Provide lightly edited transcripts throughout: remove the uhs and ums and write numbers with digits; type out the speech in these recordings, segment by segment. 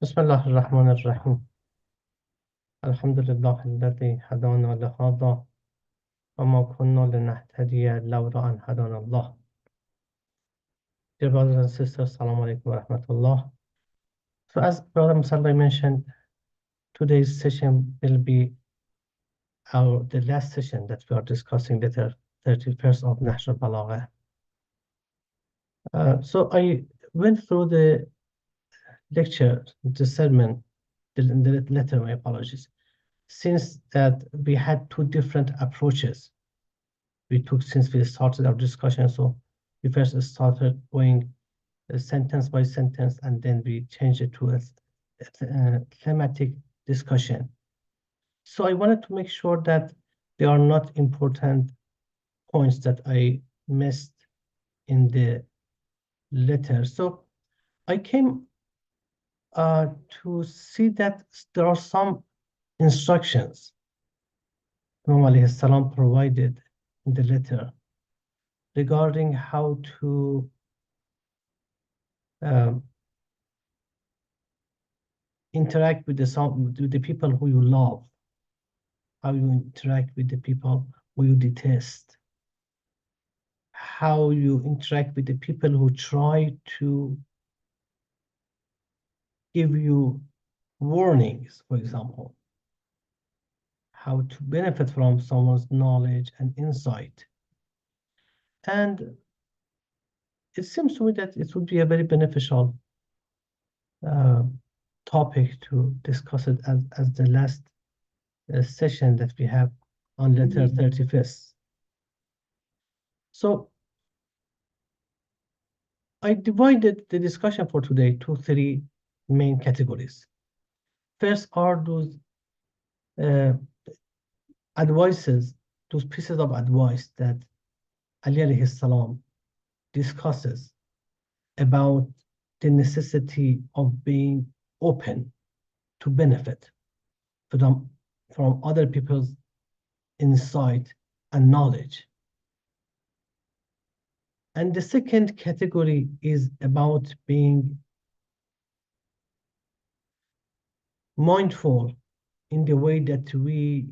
بسم الله الرحمن الرحيم الحمد لله الذي هدانا لهذا وما كنا لنهتدي لولا أن هدانا الله. Dear brothers and sisters, Assalamu alaikum wa rahmatullah. So as Brother Musalla mentioned, today's session will be the last session that we are discussing, letter 31st of Nahjul Balagha. So I went through the lecture, the sermon, the letter, my apologies, since that we had two different approaches we took since we started our discussion. So we first started going sentence by sentence, and then we changed it to a thematic discussion. So I wanted to make sure that there are not important points that I missed in the letter. So I came to see that there are some instructions Imam Ali salam provided in the letter regarding how to interact with the people who you love, how you interact with the people who you detest, how you interact with the people who try to give you warnings, for example, how to benefit from someone's knowledge and insight. And it seems to me that it would be a very beneficial topic to discuss it as the last session that we have on letter 31st. So I divided the discussion for today to three main categories. First are those advices, those pieces of advice that Ali alayhi salam discusses about the necessity of being open to benefit from other people's insight and knowledge. And the second category is about being mindful in the way that we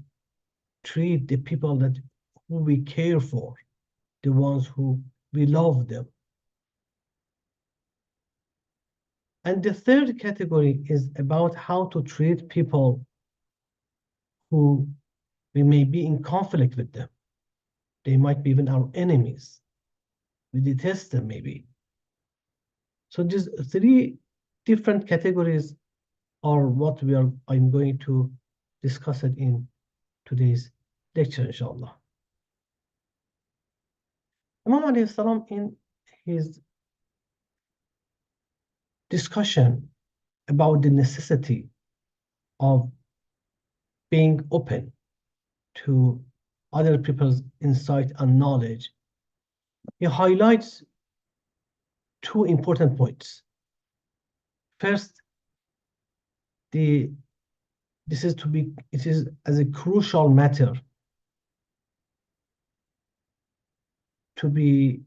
treat the people who we care for, the ones who we love them. And the third category is about how to treat people who we may be in conflict with them. They might be even our enemies. We detest them maybe. So these three different categories are what I'm going to discuss it in today's lecture, inshallah. Imam Ali salam, in his discussion about the necessity of being open to other people's insight and knowledge, he highlights two important points. First, it is as a crucial matter to be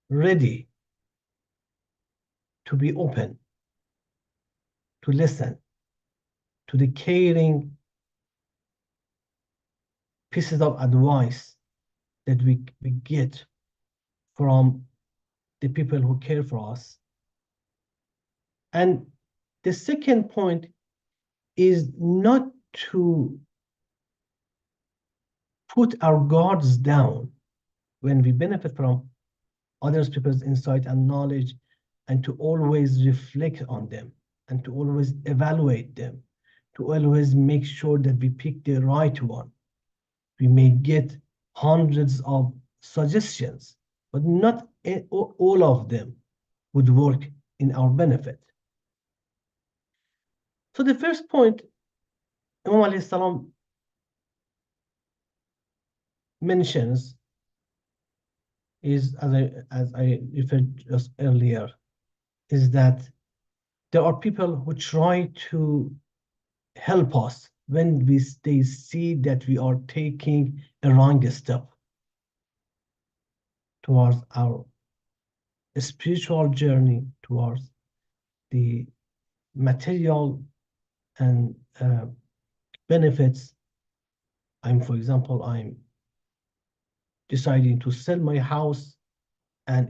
ready to be open, to listen to the caring pieces of advice that we get from the people who care for us. And the second point is not to put our guards down when we benefit from others people's insight and knowledge, and to always reflect on them, and to always evaluate them, to always make sure that we pick the right one. We may get hundreds of suggestions, but not all of them would work in our benefit. So the first point Imam alayhi salam mentions is, as I referred just earlier, is that there are people who try to help us when they see that we are taking a wrong step towards our spiritual journey, towards the material and benefits. For example, I'm deciding to sell my house, and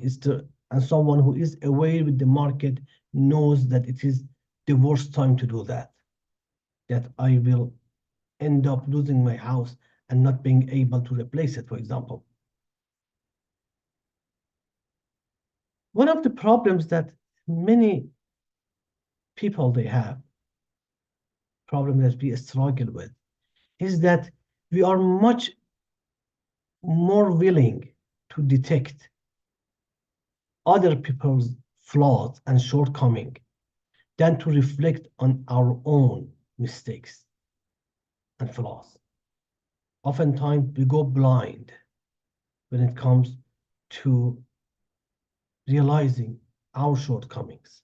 someone who is aware with the market knows that it is the worst time to do that. That I will end up losing my house and not being able to replace it, for example. One of the problems that many people they have, problem that we struggle with, is that we are much more willing to detect other people's flaws and shortcomings than to reflect on our own mistakes and flaws. Oftentimes, we go blind when it comes to realizing our shortcomings.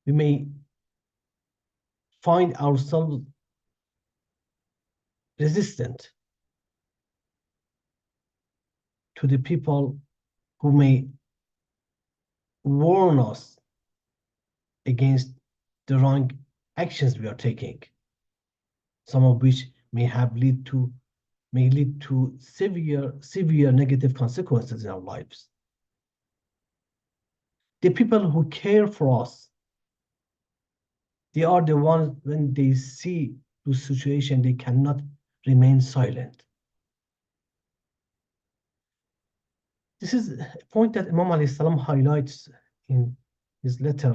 We may find ourselves resistant to the people who may warn us against the wrong actions we are taking, some of which may lead to severe negative consequences in our lives. The people who care for us, they are the ones when they see the situation, they cannot remain silent. This is a point that Imam Ali salam highlights in his letter,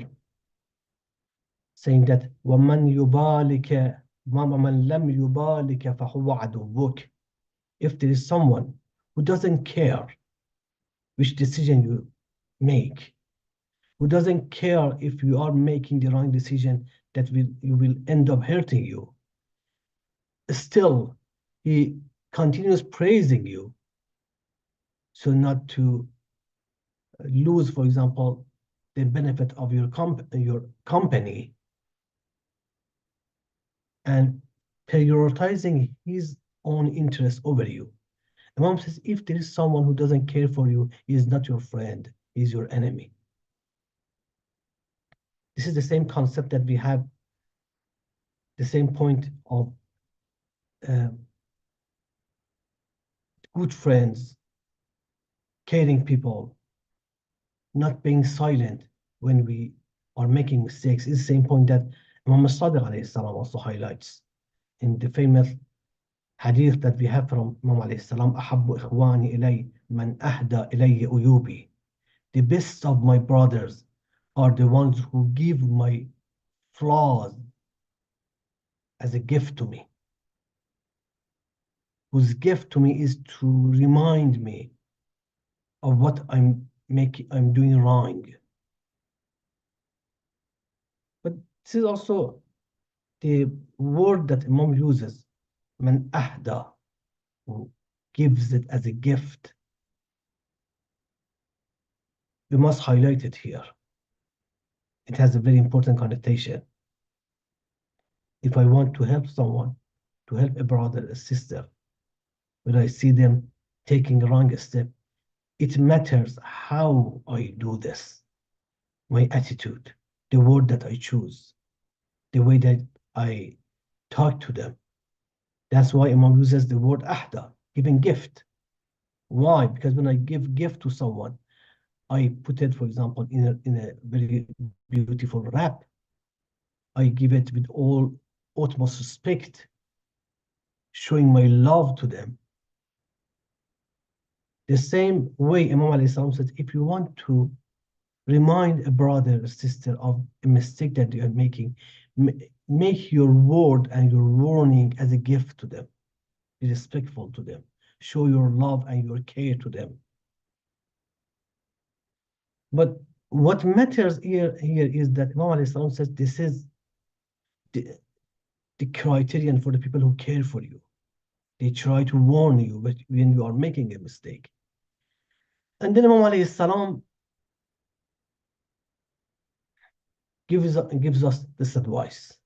saying that وَمَنْ يُبَالِكَ وَمَنْ لَمْ يُبَالِكَ فَهُوَ عَدُوُّكَ. If there is someone who doesn't care which decision you make, who doesn't care if you are making the wrong decision that you will end up hurting you, still he continues praising you, so not to lose, for example, the benefit of your company, and prioritizing his own interests over you. Imam says, if there is someone who doesn't care for you, he is not your friend, he is your enemy. This is the same concept that we have, the same point of good friends, caring people, not being silent when we are making mistakes. Is the same point that Imam Sadiq alayhi salam also highlights in the famous hadith that we have from Imam alayhi salam, أحب إخواني إلي من أهدى إلي عيوبي. The best of my brothers are the ones who give my flaws as a gift to me, whose gift to me is to remind me of what I'm doing wrong. But this is also the word that Imam uses, man ahda, who gives it as a gift. We must highlight it here. It has a very important connotation. If I want to help someone, to help a brother, a sister, when I see them taking a wrong step, it matters how I do this, my attitude, the word that I choose, the way that I talk to them. That's why Imam uses the word ahda, giving gift. Why? Because when I give gift to someone, I put it, for example, in a very beautiful wrap. I give it with all utmost respect, showing my love to them. The same way Imam Ali said, if you want to remind a brother or sister of a mistake that they are making, make your word and your warning as a gift to them. Be respectful to them. Show your love and your care to them. But what matters here is that Imam Ali says this is the criterion for the people who care for you. They try to warn you when you are making a mistake. And then Imam Ali gives us this advice,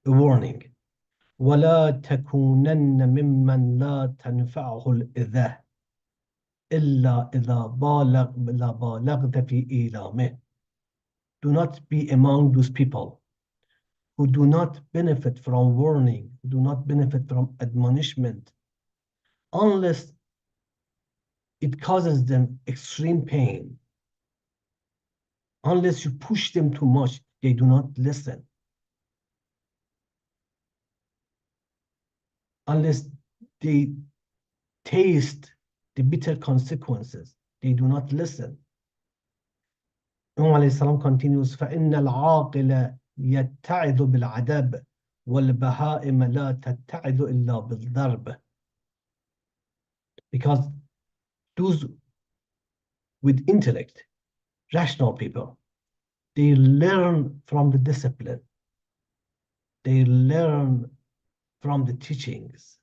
a warning. وَلَا تَكُونَنَّ مِمَّنْ لَا تَنْفَعُهُ الْإِذَاءِ. إلا إذا بالغت في إيلامه. Do not be among those people who do not benefit from warning, do not benefit from admonishment, unless it causes them extreme pain. Unless you push them too much, they do not listen. Unless they taste the bitter consequences, they do not listen. Imam alayhi salam continues, فَإِنَّ الْعَاقِلَ يَتَّعِذُ بِالْعَدَبِ وَالْبَهَائِمَ لَا تَتَّعِذُ إِلَّا بِالضَّرْبِ. Because those with intellect, rational people, they learn from the discipline. They learn from the teachings.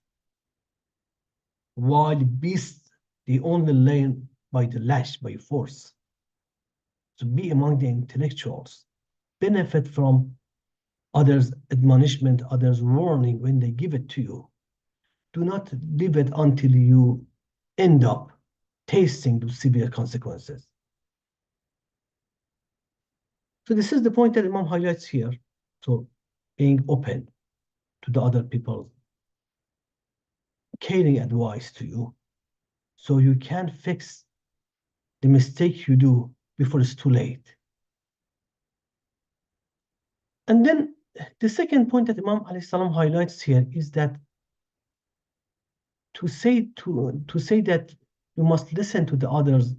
While beasts, they only learn by the lash, by force. So be among the intellectuals. Benefit from others' admonishment, others' warning when they give it to you. Do not leave it until you end up tasting the severe consequences. So this is the point that Imam highlights here. So being open to the other people, caring advice to you, so you can fix the mistake you do before it's too late. And then the second point that Imam Ali Salam highlights here is that to say that you must listen to the others'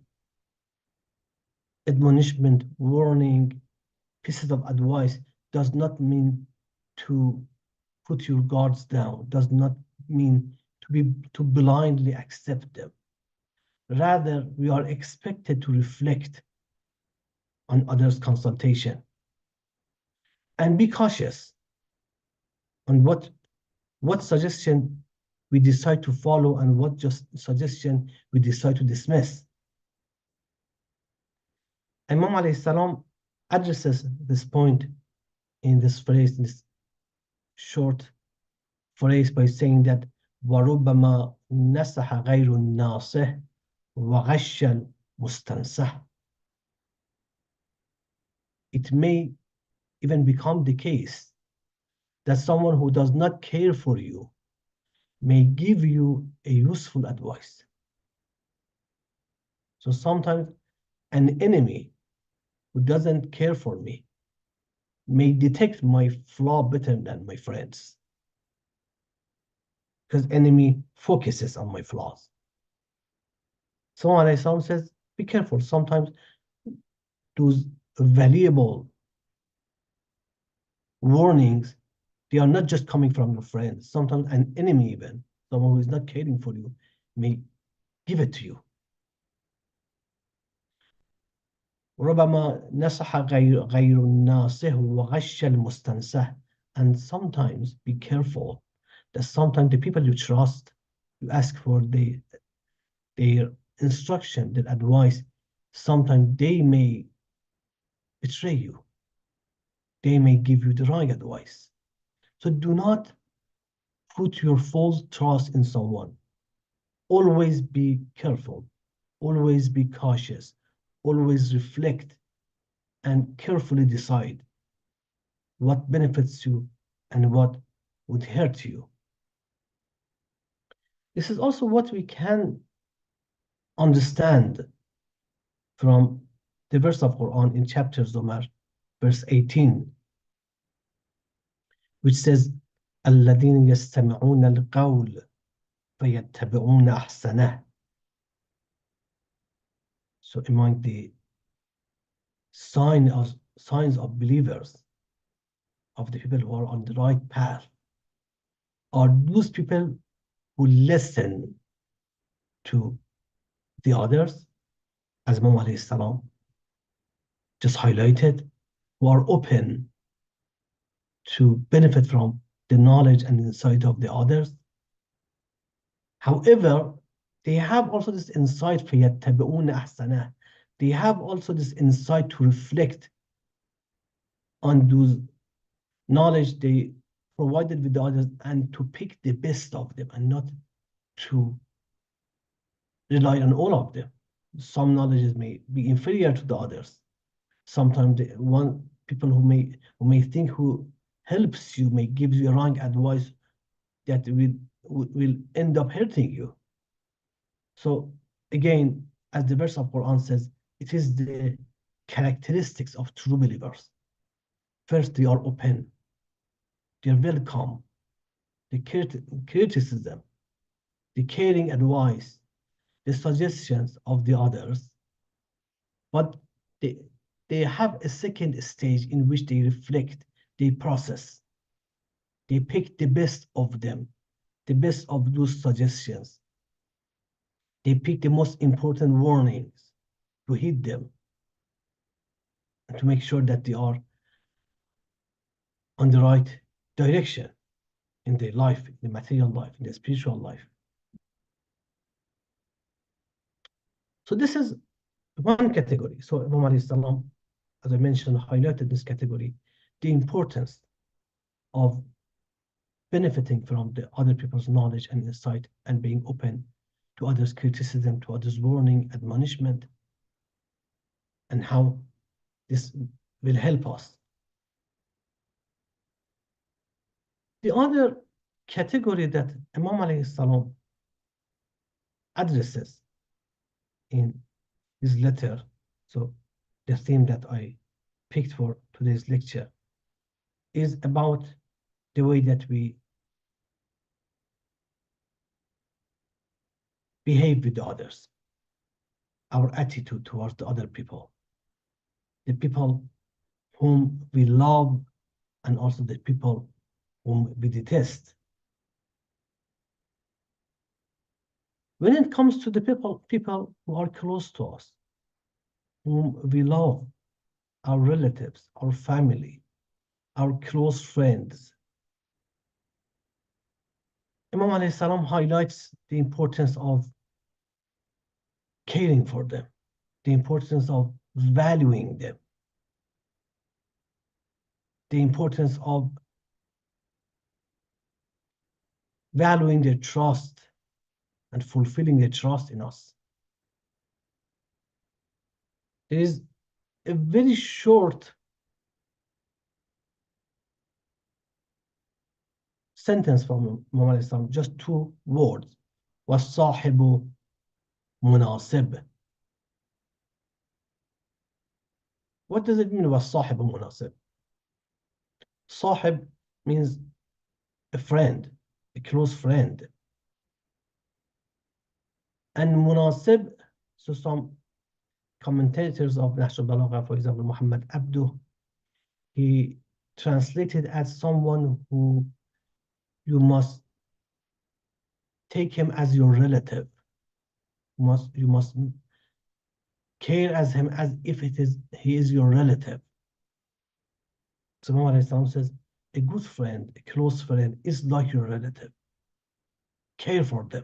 admonishment, warning, pieces of advice does not mean to put your guards down, does not mean to blindly accept them. Rather, we are expected to reflect on others' consultation and be cautious on what suggestion we decide to follow and what just suggestion we decide to dismiss. Imam alayhi salam addresses this point in this phrase, in this short phrase, by saying that وَرُبَّمَا نَصَحَ غَيْرُ النَّاصِحِ وَغَشَّ الْمُسْتَنْصَحِ. It may even become the case that someone who does not care for you may give you a useful advice. So sometimes an enemy who doesn't care for me may detect my flaw better than my friends, because enemy focuses on my flaws. Someone says, be careful. Sometimes those valuable warnings, they are not just coming from your friends. Sometimes an enemy, even someone who is not caring for you, may give it to you. ربما نصح غير الناصح وغش المستنصح. And sometimes be careful that sometimes the people you trust, you ask for their instruction, their advice, sometimes they may betray you. They may give you the wrong advice. So do not put your full trust in someone. Always be careful. Always be cautious. Always reflect and carefully decide what benefits you and what would hurt you. This is also what we can understand from the verse of Quran in chapter Zumar, verse 18, which says, الَّذِينَ يَسْتَمِعُونَ الْقَوْلَ فَيَتَّبِعُونَ أَحْسَنَهُ. So among the signs of believers, of the people who are on the right path, are those people who listen to the others, as Imam Ali salam just highlighted, who are open to benefit from the knowledge and insight of the others. However, they have also this insight, فَيَتَّبِعُونَ أَحْسَنَهُ. They have also this insight to reflect on those knowledge they provided with the others and to pick the best of them and not to rely on all of them. Some knowledges may be inferior to the others. Sometimes one people who may think who helps you may give you wrong advice that will end up hurting you. So again, as the verse of Quran says, it is the characteristics of true believers. First, they are open, they are welcome, the criticism, the caring advice, the suggestions of the others, but they, they have a second stage in which they reflect, they process, they pick the best of them, the best of those suggestions. They pick the most important warnings to heed them and to make sure that they are on the right direction in their life, in the material life, in the spiritual life. So this is one category. So Imam Ali Salam, as I mentioned, highlighted this category, the importance of benefiting from the other people's knowledge and insight and being open to others' criticism, to others' warning, admonishment, and how this will help us. The other category that Imam alayhi salam addresses in his letter, so the theme that I picked for today's lecture, is about the way that we behave with others, our attitude towards the other people, the people whom we love and also the people whom we detest. When it comes to the people who are close to us, whom we love, our relatives, our family, our close friends, Imam alayhi salam highlights the importance of caring for them, the importance of valuing them, the importance of valuing their trust and fulfilling their trust in us. There is a very short sentence from Imam alayhi salam, just 2 words. وَالصَّاحِبُ مناسب. What does it mean, وَالصَّاحِبُ مناسب? Sahib means a friend, a close friend. And munasib, so some commentators of Nahjul Balagha, for example, Muhammad Abduh, he translated as someone who you must take him as your relative. You must care as him as if he is your relative. So Imam says, a good friend, a close friend is like your relative. Care for them.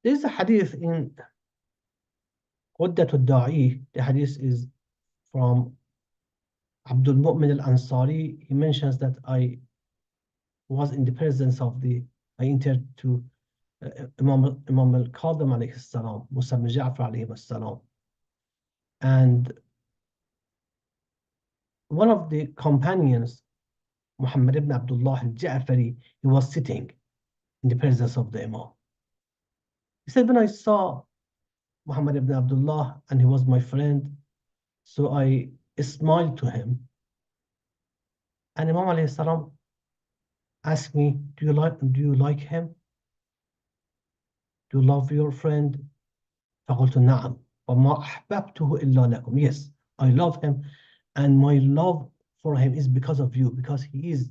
There's a hadith in Uddat al-Da'i. The hadith is from Abdul Mu'min al-Ansari. He mentions that I was in the presence of I entered to Imam al-Qadim alayhi salam, Musa ibn Ja'far alayhi salam. And one of the companions, Muhammad ibn Abdullah al-Ja'fari, he was sitting in the presence of the Imam. He said, when I saw Muhammad ibn Abdullah and he was my friend, so I smiled to him. And Imam alayhi salam asked me, do you like him? Do you love your friend? فقلت نعم وما أحببته إلا لكم. Yes, I love him, and my love for him is because of you, because he is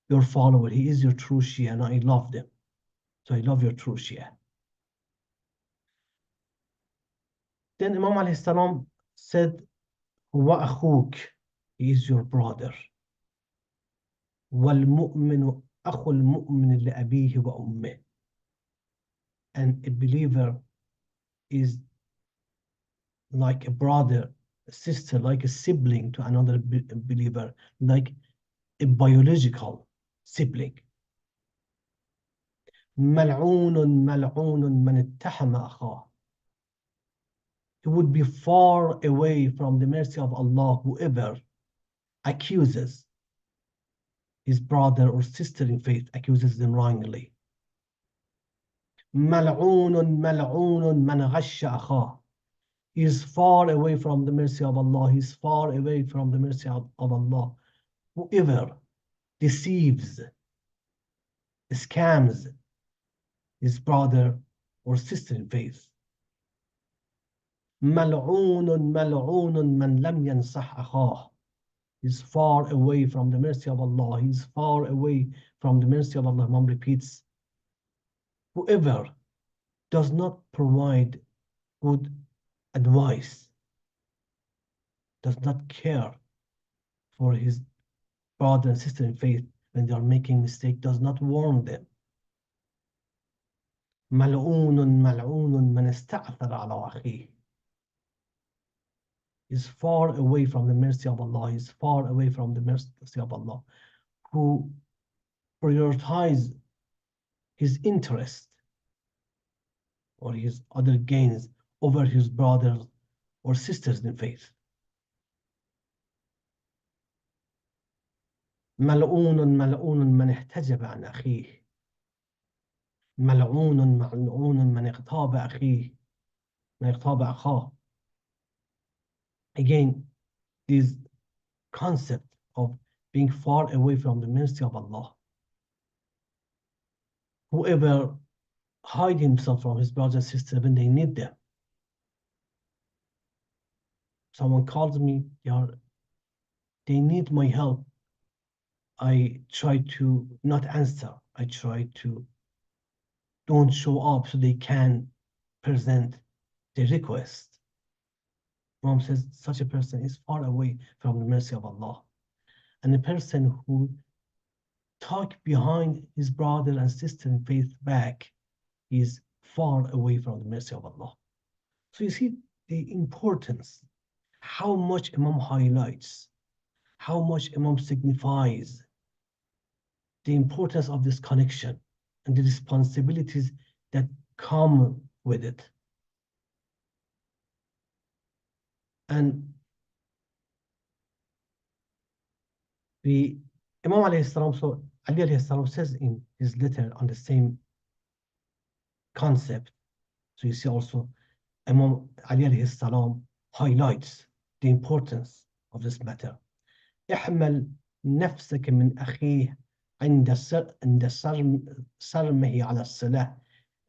your follower, he is your true Shia, and I love them. So I love your true Shia. Then Imam alayhi salam said, وأخوك, he is your brother. والمؤمن أخو المؤمن لأبيه وأمه. And a believer is like a brother, a sister, like a sibling to another believer, like a biological sibling. ملعون ملعون من اتهم أخاه. He would be far away from the mercy of Allah whoever accuses his brother or sister in faith, accuses them wrongly. ملعون ملعون من غش أخاه. He is far away from the mercy of Allah. He is far away from the mercy of Allah. Whoever deceives, scams his brother or sister in faith. ملعون ملعون من لم ينصح أخاه. He is far away from the mercy of Allah. He is far away from the mercy of Allah. Imam repeats, whoever does not provide good advice, does not care for his brother and sister in faith when they are making mistake, does not warn them. ملعون ملعون من استعثر على أخيه. Is far away from the mercy of Allah. Is far away from the mercy of Allah. Who prioritize his interest or his other gains over his brothers or sisters in faith. ملعون ملعون من احتجب عن أخيه. ملعون ملعون من اغتاب أخيه. من اغتاب أخاه. Again, this concept of being far away from the mercy of Allah. Whoever hide himself from his brothers and sisters when they need them. Someone calls me, they need my help. I try to not answer. I try to don't show up so they can present the request. Mom says such a person is far away from the mercy of Allah. And a person who talk behind his brother and sister in faith back is far away from the mercy of Allah. So you see the importance, how much Imam highlights, how much Imam signifies the importance of this connection and the responsibilities that come with it. And the Imam Ali so Ali says in his letter on the same concept. So you see also Imam Ali highlights the importance of this matter. احمل نفسك من أخيه عند صرمه على الصلاة.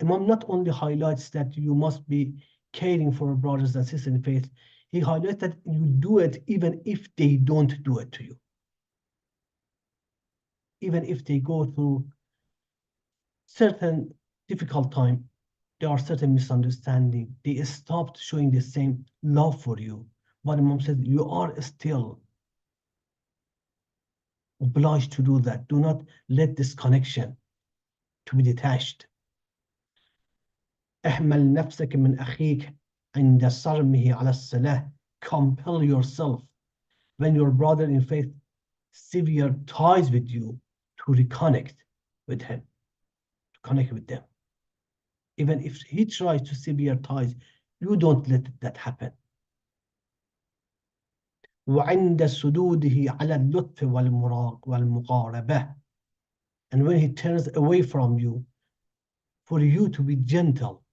Imam not only highlights that you must be caring for brothers and sisters in faith, he highlights that you do it even if they don't do it to you. Even if they go through certain difficult time, there are certain misunderstandings, they stopped showing the same love for you. But Imam says you are still obliged to do that. Do not let this connection to be detached. احمل نفسك من أخيك عند صرمه على الصلاة. Compel yourself when your brother in faith sever ties with you to reconnect with him, to connect with them. Even if he tries to sever ties, you don't let that happen. وعند سدوده على اللطف والمقاربة. And when he turns away from you, for you to be gentle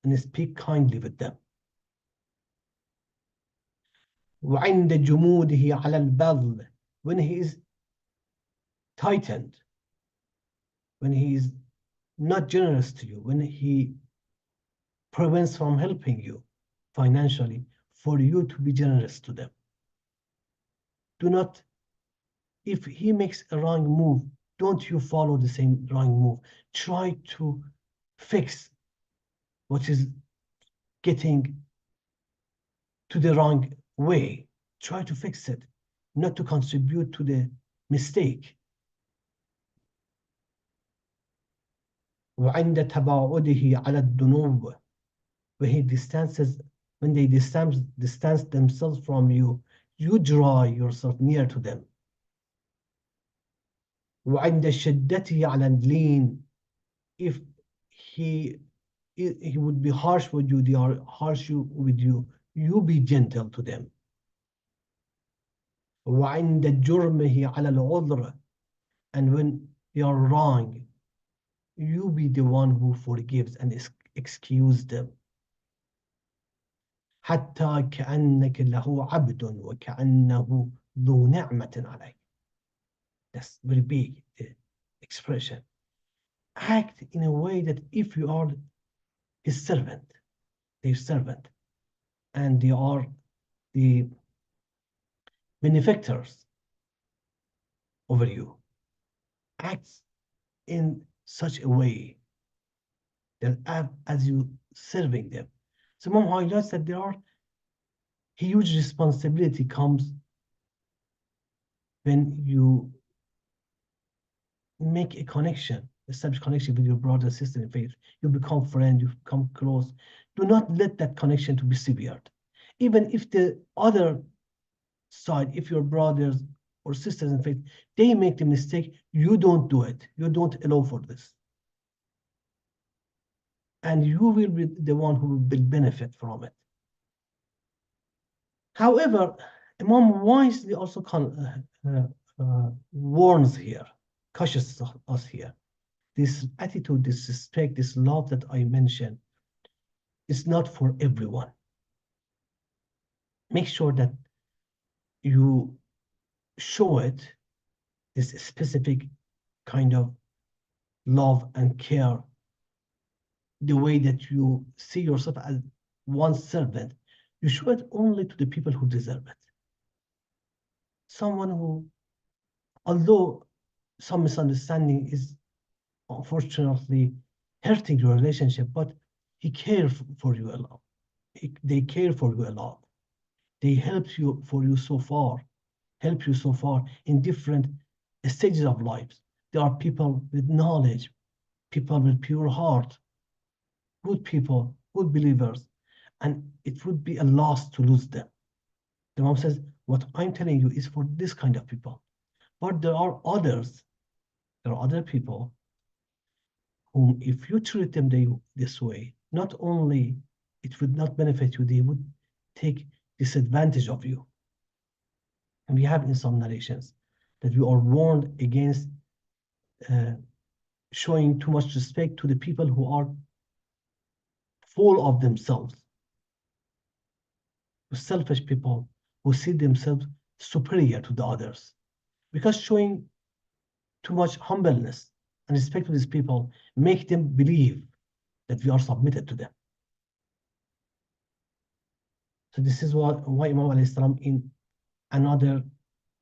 and speak kindly with them. وعند جموده على البذل. When he is tightened, when he is not generous to you, when he prevents from helping you financially, for you to be generous to them. Do not, if he makes a wrong move, don't you follow the same wrong move. Try to fix what is getting to the wrong way. Try to fix it, not to contribute to the mistake. وعند تباعده على الذنوب. When they distance themselves from you, you draw yourself near to them. وعند شدته على اللين. If he would be harsh with you, they are harsh with you, you be gentle to them. وعند جرمه على العذر, and when they are wrong, you be the one who forgives and excuse them. حتى كأنك له عبد وكأنه ذو نعمة عليك. That's very big expression. Act in a way that if you are his servant, their servant, and they are the benefactors over you, act in such a way that as you serving them. So Imam highlights that there are huge responsibility comes when you make a connection, establish connection with your brother and sister in faith. You become friend, you become close. Do not let that connection to be severed. Even if the other side, if your brothers or sisters in faith, they make the mistake, you don't do it. You don't allow for this. And you will be the one who will benefit from it. However, Imam wisely also warns here, cautions us here. This attitude, this respect, this love that I mentioned is not for everyone. Make sure that you show it, this specific kind of love and care, the way that you see yourself as one servant. You show it only to the people who deserve it. Someone who, although some misunderstanding is unfortunately hurting your relationship, but he cares for you a lot. They care for you a lot. They help you so far in different stages of lives. There are people with knowledge, people with pure heart, good people, good believers, and it would be a loss to lose them. The Imam says, what I'm telling you is for this kind of people. But there are others, there are other people whom if you treat them this way, not only it would not benefit you, they would take disadvantage of you. And we have in some narrations that we are warned against showing too much respect to the people who are full of themselves, selfish people who see themselves superior to the others. Because showing too much humbleness and respect to these people make them believe that we are submitted to them. So this is why Imam Ali in another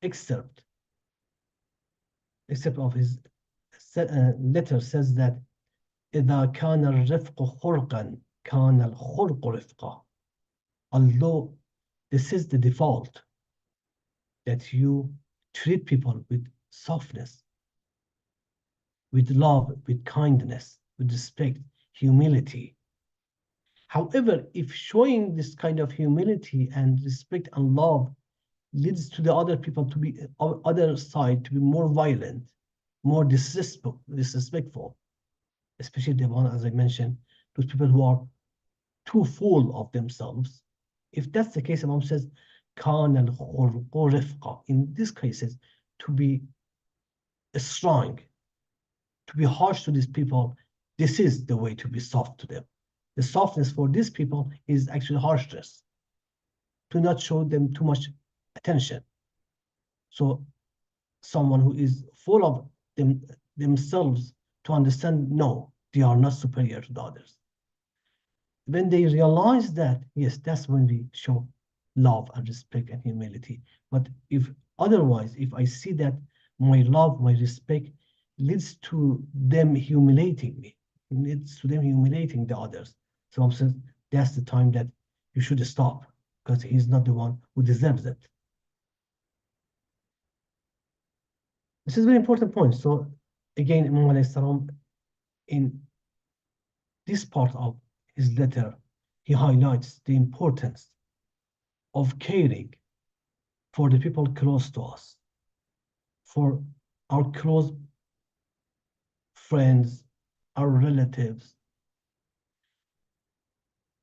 excerpt of his letter says that إذا كان الرفق خلقا كان الخلق رفقا. Although this is the default, that you treat people with softness, with love, with kindness, with respect, humility. However, if showing this kind of humility and respect and love leads to the other people to be, other side to be more violent, more disrespectful, especially the one, as I mentioned, those people who are too full of themselves. If that's the case, Imam says, كان الخلق رفقا. In these cases, to be strong, to be harsh to these people, this is the way to be soft to them. The softness for these people is actually harshness, to not show them too much attention. So someone who is full of themselves to understand, no, they are not superior to the others. When they realize that, yes, that's when we show love and respect and humility. But if otherwise, if I see that my love, my respect leads to them humiliating me, leads to them humiliating the others, so I'm saying that's the time that you should stop, because he's not the one who deserves it. This is a very important point. So again, Imam Ali in this part of his letter, he highlights the importance of caring for the people close to us, for our close friends, our relatives,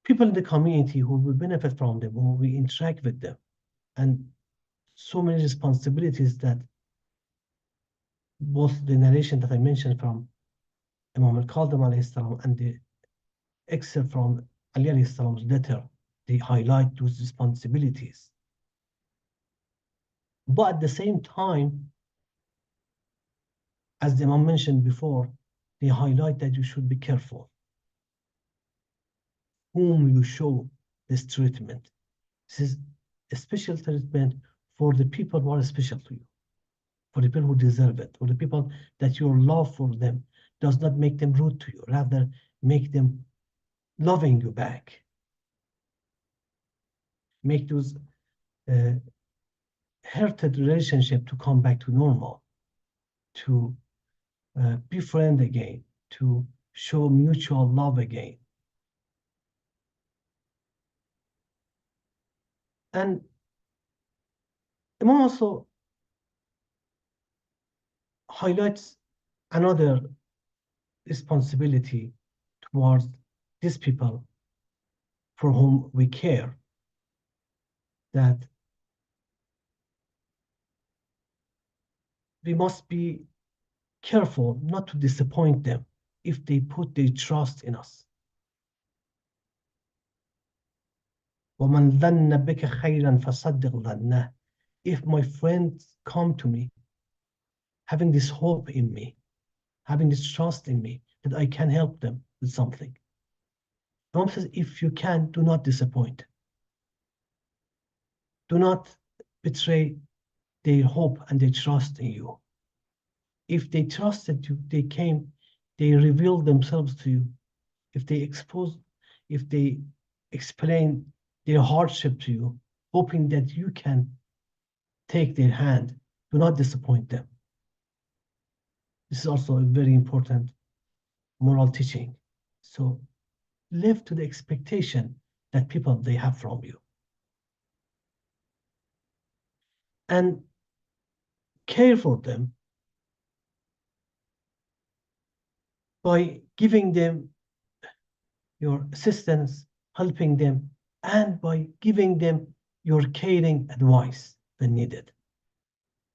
people in the community who will benefit from them, who will interact with them, and so many responsibilities that both the narration that I mentioned from Imam al-Qadim alayhi salam and the excerpt from Ali alayhi salam's letter, they highlight those responsibilities. But at the same time, as the Imam mentioned before, they highlight that you should be careful whom you show this treatment. This is a special treatment for the people who are special to you, for the people who deserve it, for the people that your love for them does not make them rude to you, rather make them loving you back. Make those hurted relationship to come back to normal, to befriend again, to show mutual love again. And Imam also highlights another responsibility towards these people for whom we care, that we must be careful not to disappoint them if they put their trust in us. وَمَنْ ظَنَّ بِكَ خَيْرًا فَصَدِّقْ ظَنَّهُ. If my friends come to me, having this hope in me, having this trust in me, that I can help them with something. Imam says, if you can, do not disappoint. Do not betray their hope and their trust in you. If they trusted you, they came, they revealed themselves to you. If they explain their hardship to you, hoping that you can take their hand, do not disappoint them. This is also a very important moral teaching. So live to the expectation that people they have from you. And care for them by giving them your assistance, helping them, and by giving them your caring advice when needed.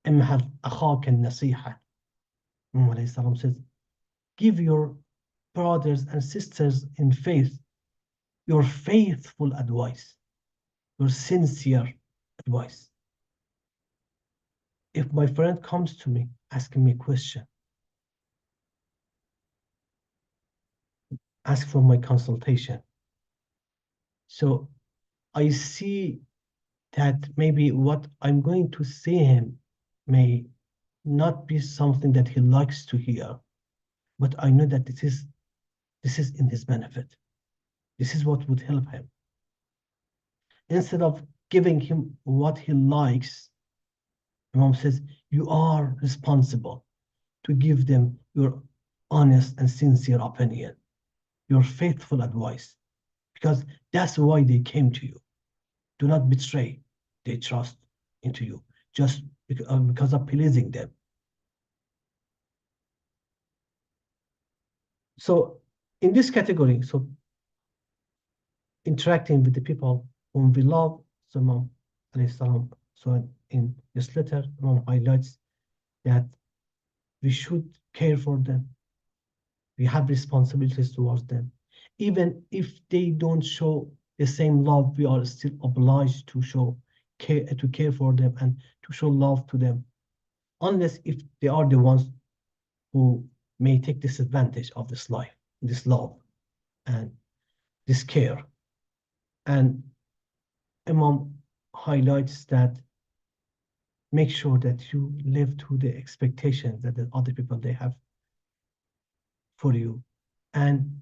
امهل أخاك النصيحة. Imam Ali says, give your brothers and sisters in faith your faithful advice, your sincere advice. If my friend comes to me asking me a question, ask for my consultation. So I see that maybe what I'm going to say him may not be something that he likes to hear, but I know that this is in his benefit. This is what would help him. Instead of giving him what he likes, Imam says, you are responsible to give them your honest and sincere opinion, your faithful advice, because that's why they came to you. Do not betray their trust into you just because of pleasing them. So in this category, so interacting with the people whom we love, so Imam alayhi salam, so in this letter, Imam highlights that we should care for them. We have responsibilities towards them. Even if they don't show the same love, we are still obliged to care for them and to show love to them, unless if they are the ones who may take disadvantage of this life, this love, and this care. And Imam highlights that make sure that you live to the expectations that the other people they have for you, and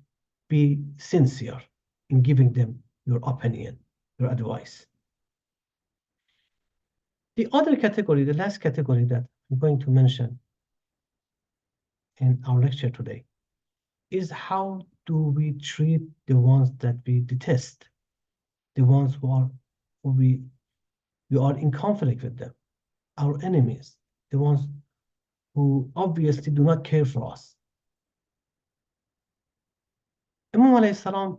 be sincere in giving them your opinion, your advice. The other category, the last category that I'm going to mention in our lecture today, is how do we treat the ones that we detest, the ones who we are in conflict with them, our enemies, the ones who obviously do not care for us. Imam alayhi salam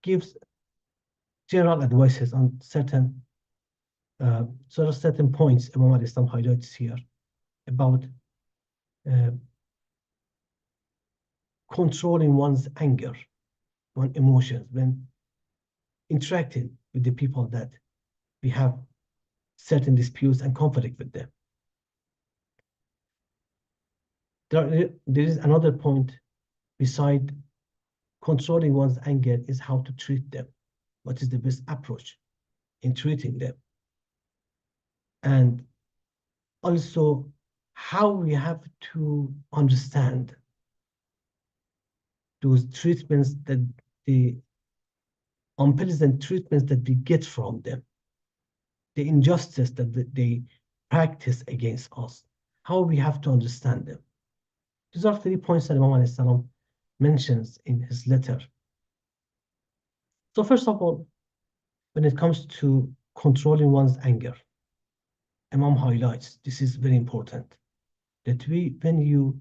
gives general advices on certain certain points Imam Ali Islam highlights here about controlling one's anger, one's emotions when interacting with the people that we have certain disputes and conflict with them. There is another point beside controlling one's anger is how to treat them. What is the best approach in treating them? And also how we have to understand those treatments, that the unpleasant treatments that we get from them, the injustice that they practice against us, how we have to understand them. These are 3 points that Imam Ali mentions in his letter. So first of all, when it comes to controlling one's anger, Imam highlights, this is very important, that when you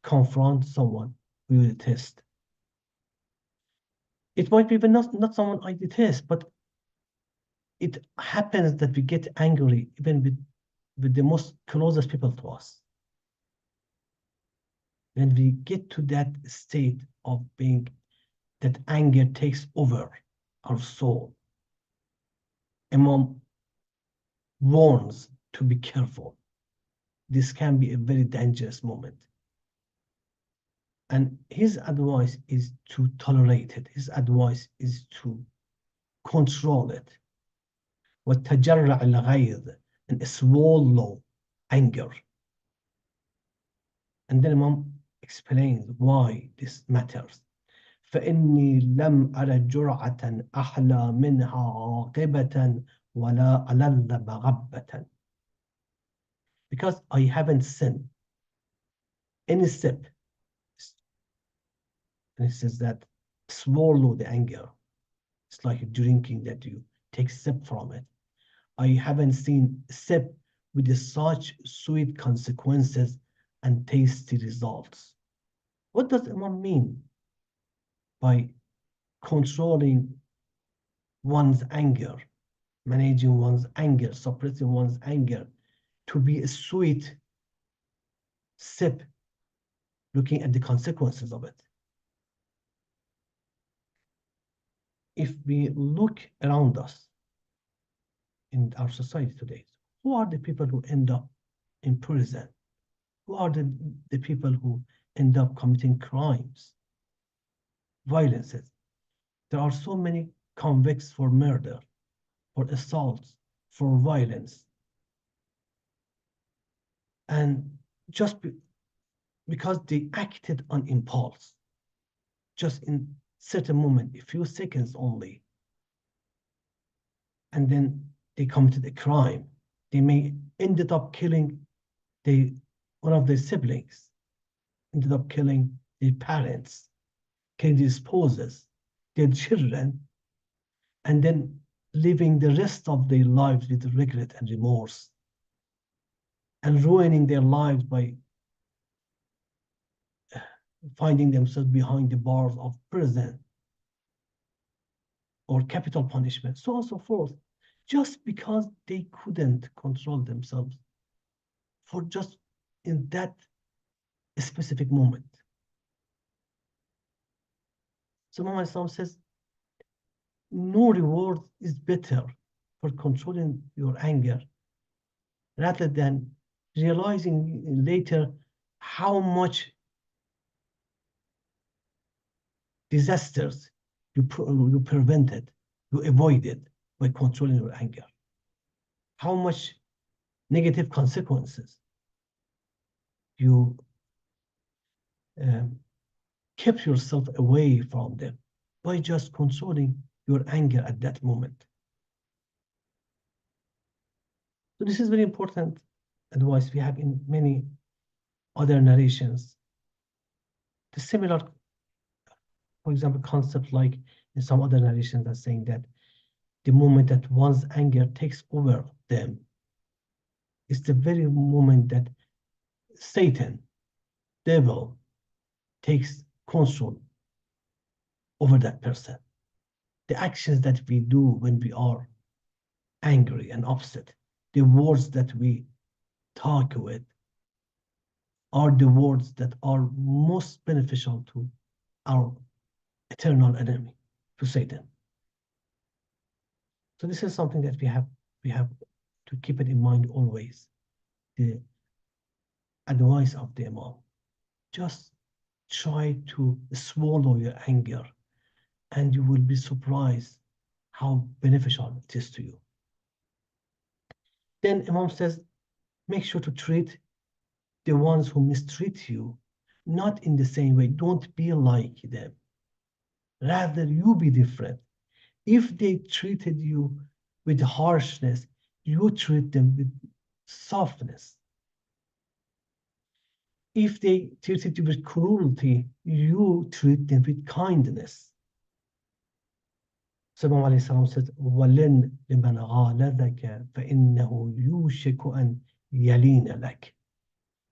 confront someone who you detest, it might be even not someone I detest, but it happens that we get angry even with the most closest people to us. When we get to that state of being, that anger takes over our soul, Imam warns to be careful. This can be a very dangerous moment. And his advice is to tolerate it. His advice is to control it. وَتَجَرَّعَ الْغَيْظ, and swallow anger. And then Imam explains why this matters. فإني لم أرى جرعة أحلى منها عاقبة ولا ألل مغبة. Because I haven't seen any sip. And it says that swallow the anger. It's like drinking that you take sip from it. I haven't seen sip with such sweet consequences and tasty results. What does Imam mean by controlling one's anger, managing one's anger, suppressing one's anger to be a sweet sip, looking at the consequences of it? If we look around us in our society today, who are the people who end up in prison? Who are the people who end up committing crimes, violences? There are so many convicts for murder, for assaults, for violence. And just because they acted on impulse, just in certain moment, a few seconds only, and then they committed a crime. They may ended up killing one of their siblings, ended up killing their parents, killing their spouses, their children, and then living the rest of their lives with regret and remorse, and ruining their lives by finding themselves behind the bars of prison or capital punishment, so on and so forth, just because they couldn't control themselves for just in that specific moment. So Imam Islam says, no reward is better for controlling your anger rather than realizing later how much disasters you prevented, you avoided by controlling your anger. How much negative consequences you kept yourself away from them by just controlling your anger at that moment. So this is very important advice we have in many other narrations. The similar, for example, concept like in some other narrations are saying that the moment that one's anger takes over them is the very moment that Satan, devil, takes control over that person. the actions that we do when we are angry and upset, the words that we talk with, are the words that are most beneficial to our eternal enemy, to Satan. So this is something that we have to keep it in mind always. The advice of the Imam. Just try to swallow your anger, and you will be surprised how beneficial it is to you. Then Imam says, make sure to treat the ones who mistreat you not in the same way. Don't be like them. Rather, you be different. If they treated you with harshness, you treat them with softness. If they treated you with cruelty, you treat them with kindness. So Imam Ali said, وَلَنْ لِمَنْ غَالَذَكَ فَإِنَّهُ يُوشِكُ أَنْ يَلِينَ لَكَ.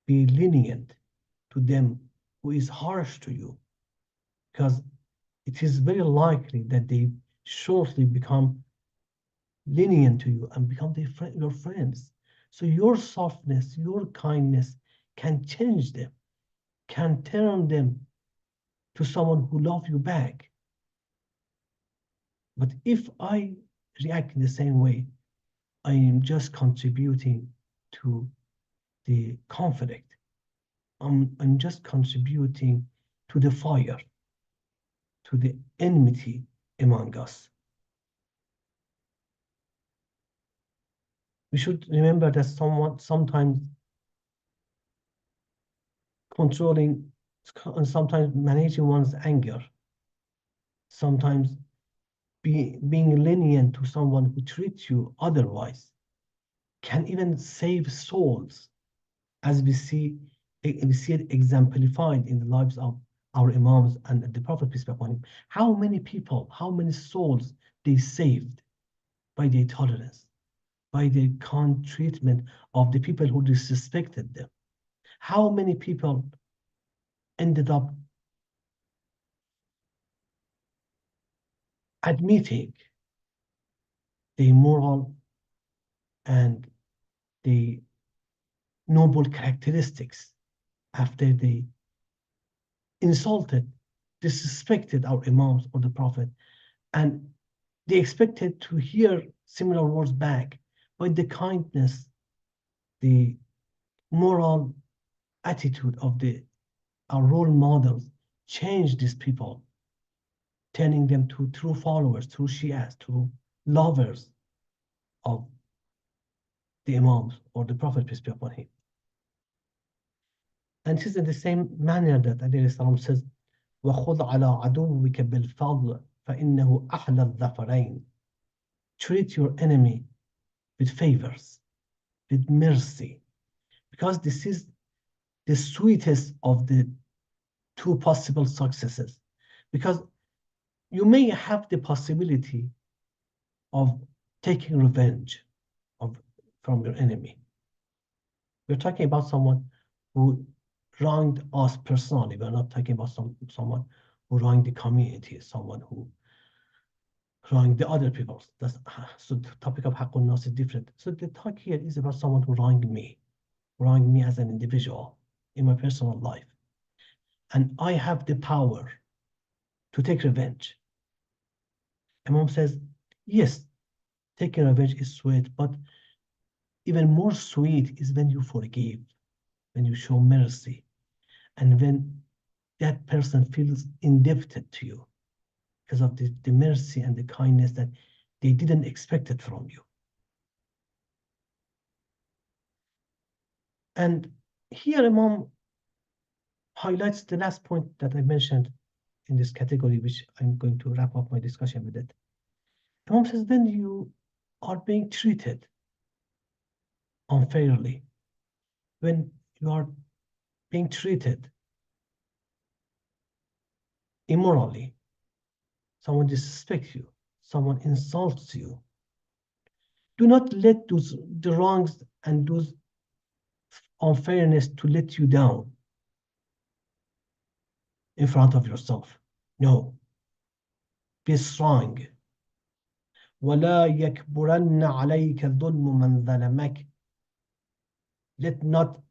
Be lenient to them who is harsh to you, because it is very likely that they shortly become lenient to you and become your friends. So your softness, your kindness can change them, can turn them to someone who loves you back. But if I react in the same way, I am just contributing to the conflict. I'm just contributing to the fire, to the enmity among us. We should remember that sometimes controlling and sometimes managing one's anger, sometimes being lenient to someone who treats you otherwise can even save souls, as we see it exemplified in the lives of our Imams and the Prophet, peace be upon him. How many people, how many souls they saved by their tolerance, by their kind treatment of the people who disrespected them. How many people ended up admitting the moral and the noble characteristics after they insulted, disrespected our Imams or the Prophet, and they expected to hear similar words back, but the kindness, the moral attitude of our role models changed these people, turning them to true followers, true Shias, true lovers of the Imams or the Prophet, peace be upon him. And it is in the same manner that alayhi salam says, وَخُذْ عَلَىٰ عَدُوِّكَ بِالْفَضْلِ فَإِنَّهُ أَحْلَى الظَّفَرَيْنِ. Treat your enemy with favors, with mercy, because this is the sweetest of the two possible successes. Because you may have the possibility of taking revenge from your enemy. We're talking about someone who wronged us personally. We're not talking about someone who wronged the community, someone who wronged the other people. So the topic of Haqqun Nas is different. So the talk here is about someone who wronged me as an individual in my personal life. And I have the power to take revenge. Imam says, yes, taking revenge is sweet, but even more sweet is when you forgive, when you show mercy, and when that person feels indebted to you because of the mercy and the kindness that they didn't expect it from you. And here Imam highlights the last point that I mentioned in this category, which I'm going to wrap up my discussion with it. Imam says, when you are being treated unfairly, when you are being treated immorally, someone disrespects you, someone insults you, do not let the wrongs and those unfairness to let you down in front of yourself. No. Be strong. وَلَا يَكْبُرَنَّ عَلَيْكَ ظُلْمُ مَنْ ظَلَمَكَ. Let not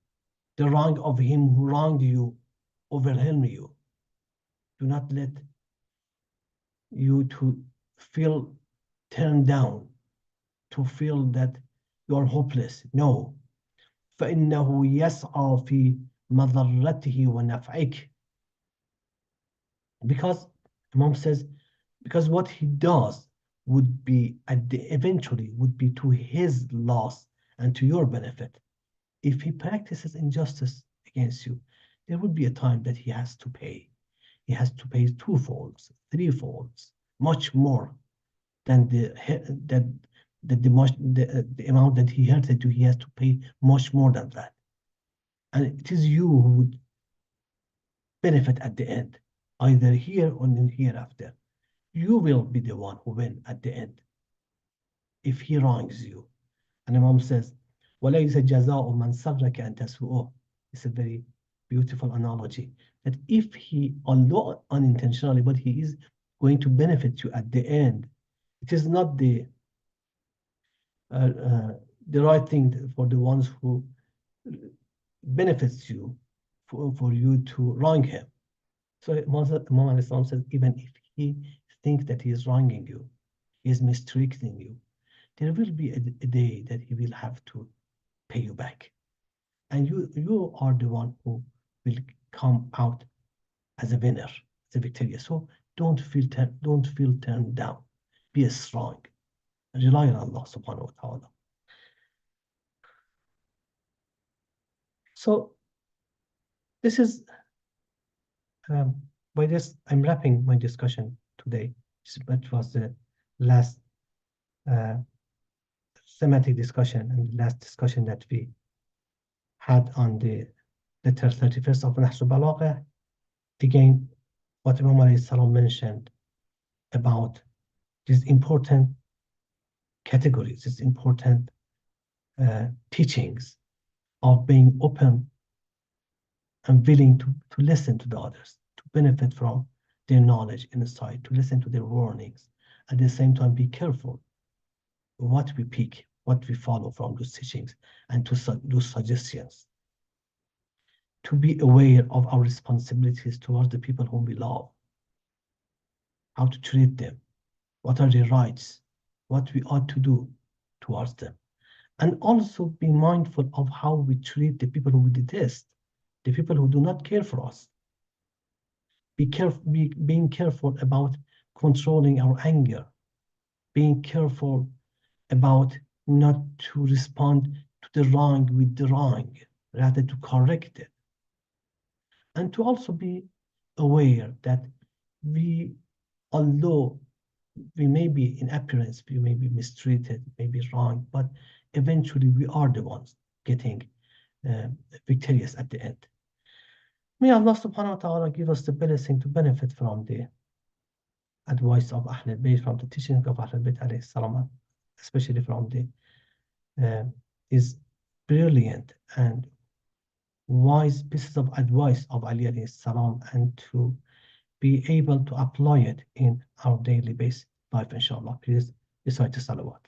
the wrong of him who wronged you overwhelm you. Do not let you to feel turned down, to feel that you are hopeless. No. فإنه يسعى في مضرته ونفعك. Because Imam says, because what he does would be eventually would be to his loss and to your benefit. If he practices injustice against you, there will be a time that he has to pay. He has to pay twofolds, threefolds, much more than the amount that he hurted you. He has to pay much more than that, and it is you who would benefit at the end, either here or in hereafter. You will be the one who win at the end if he wrongs you. And Imam says, وَلَيْسَ جَزَاءُ مَنْ سَرَّكَ أَنْ تَسُؤُهُ. It's a very beautiful analogy, that if he, although unintentionally, but he is going to benefit you at the end, it is not the right thing for the ones who benefits you for you to wrong him. So Imam Ali says, even if he thinks that he is wronging you, he is mistreating you, there will be a day that he will have to pay you back. And you are the one who will come out as a winner, as a victorious. So don't feel turned down. Be strong. Rely on Allah subhanahu wa ta'ala. So this is, by this, I'm wrapping my discussion today. That was the last thematic discussion and the last discussion that we had on the letter 31st of Nahjul Balagha. Again, what Imam Ali mentioned about these important categories, these important teachings of being open and willing to listen to the others, to benefit from their knowledge, insight, to listen to their warnings. At the same time, be careful what we pick, what we follow from those teachings, and to do suggestions. To be aware of our responsibilities towards the people whom we love, how to treat them, what are their rights, what we ought to do towards them. And also be mindful of how we treat the people who we detest, the people who do not care for us. Being careful about controlling our anger, being careful about not to respond to the wrong with the wrong, rather to correct it. And to also be aware that although we may be in appearance, we may be mistreated, may be wrong, but eventually we are the ones getting victorious at the end. May Allah subhanahu wa ta'ala give us the blessing to benefit from the advice of Ahlul Bayt, from the teaching of Ahlul Bayt alayhi salam, especially from his brilliant and wise pieces of advice of Ali alayhi salam, and to be able to apply it in our daily base life, inshallah. Please recite the salawat.